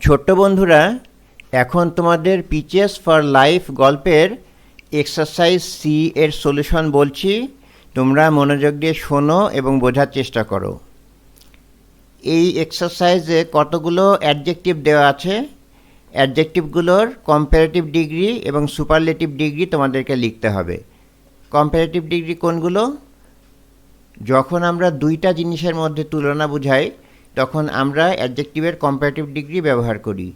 ছোট্ট বন্ধুরা, এখন তোমাদের পিচেস ফর লাইফ গল্পের এক্সারসাইজ সি এর সলিউশন বলছি। তোমরা মনোযোগ দিয়ে শোনো এবং বোঝার চেষ্টা করো। এই এক্সারসাইজে কতগুলো অ্যাডজেক্টিভ দেওয়া আছে। অ্যাডজেক্টিভগুলোর কম্পারেটিভ ডিগ্রি এবং সুপারলেটিভ ডিগ্রি তোমাদেরকে লিখতে হবে। কম্পারেটিভ ডিগ্রি কোনগুলো? যখন আমরা দুইটা জিনিসের মধ্যে তুলনা বুঝাই তখন আমরা অ্যাডজেক্টিভের কম্পারেটিভ ডিগ্রি ব্যবহার করি।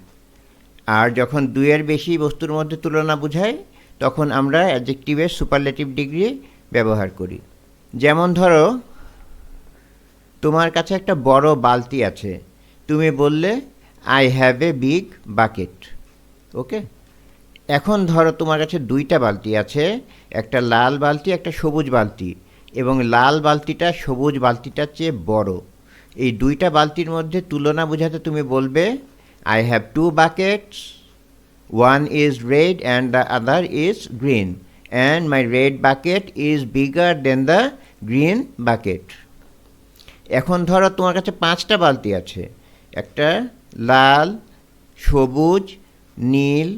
আর যখন দুইয়ের বেশি বস্তুর মধ্যে তুলনা বুঝাই তখন আমরা অ্যাডজেক্টিভের সুপারলেটিভ ডিগ্রি ব্যবহার করি। যেমন ধরো, তোমার কাছে একটা বড় বালতি আছে, তুমি বললে I have a big bucket. Okay, এখন ধরো তোমার কাছে দুইটা বালতি আছে, একটা লাল বালতি একটা সবুজ বালতি, এবং লাল বালতিটা সবুজ বালতিটার চেয়ে বড়। এই দুইটা বালতির মধ্যে তুলনা বোঝাতে তুমি বলবে I have two buckets, one is red and the other is green, and my red bucket is bigger than the green bucket. এখন ধরো তোমার কাছে পাঁচটা বালতি আছে, একটা লাল, সবুজ, নীল,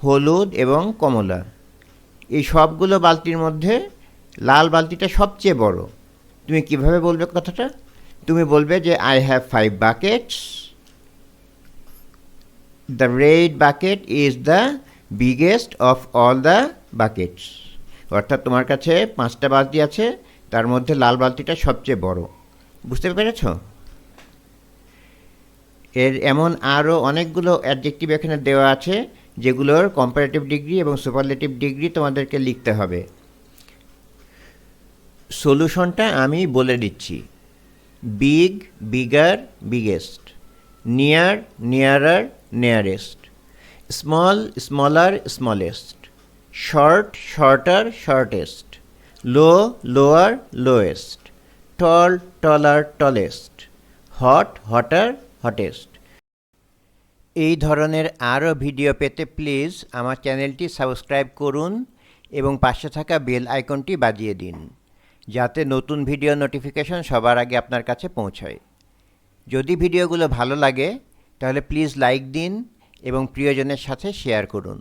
হলুদ এবং কমলা। এই সবগুলো বালতির মধ্যে লাল বালতিটা সবচেয়ে বড়। তুমি কিভাবে বলবে কথাটা? তুমি বলবে যে I have 5 buckets. The red bucket is the biggest of all the buckets. অর্থাৎ তোমার কাছে পাঁচটা বালতি আছে, তার মধ্যে লাল বালতিটা সবচেয়ে বড়। বুঝতে পেরেছ? এর এমন আরও অনেকগুলো অ্যাডজেক্টিভ এখানে দেওয়া আছে যেগুলোর কম্পারেটিভ ডিগ্রি এবং সুপারলেটিভ ডিগ্রি তোমাদেরকে লিখতে হবে। সলিউশনটা আমি বলে দিচ্ছি। Big, bigger, biggest. Near, নিয়ারার, nearest. Small, smaller, smallest. Short, shorter, shortest. Low, lower, lowest. Tall, taller, tallest. Hot, hotter, hottest. এই ধরনের আরও ভিডিও পেতে প্লিজ আমার চ্যানেলটি সাবস্ক্রাইব করুন এবং পাশে থাকা বেল আইকনটি বাজিয়ে দিন, যাতে নতুন ভিডিও নোটিফিকেশন সবার আগে আপনার কাছে পৌঁছায়। যদি ভিডিওগুলো ভালো লাগে তাহলে প্লিজ লাইক দিন এবং প্রিয়জনের সাথে শেয়ার করুন।